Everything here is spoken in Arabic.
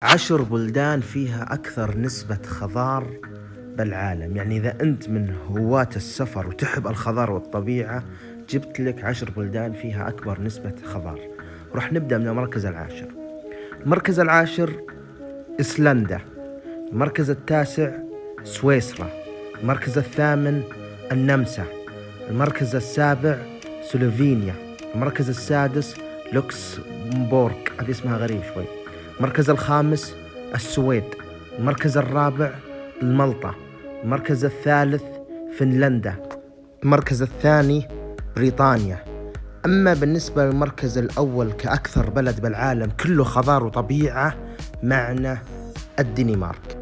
10 بلدان فيها أكثر نسبة خضار بالعالم. يعني إذا أنت من هواة السفر وتحب الخضار والطبيعة، جبت لك 10 بلدان فيها أكبر نسبة خضار. وراح نبدأ من المركز العاشر. المركز العاشر إيسلندا. المركز التاسع سويسرا. المركز الثامن النمسا. المركز السابع سلوفينيا. المركز السادس لوكسمبورغ، هذه اسمها غريب شوي. المركز الخامس السويد. المركز الرابع مالطا. المركز الثالث فنلندا. المركز الثاني بريطانيا. أما بالنسبة للمركز الأول كأكثر بلد بالعالم كله خضار وطبيعة، معنا الدنمارك.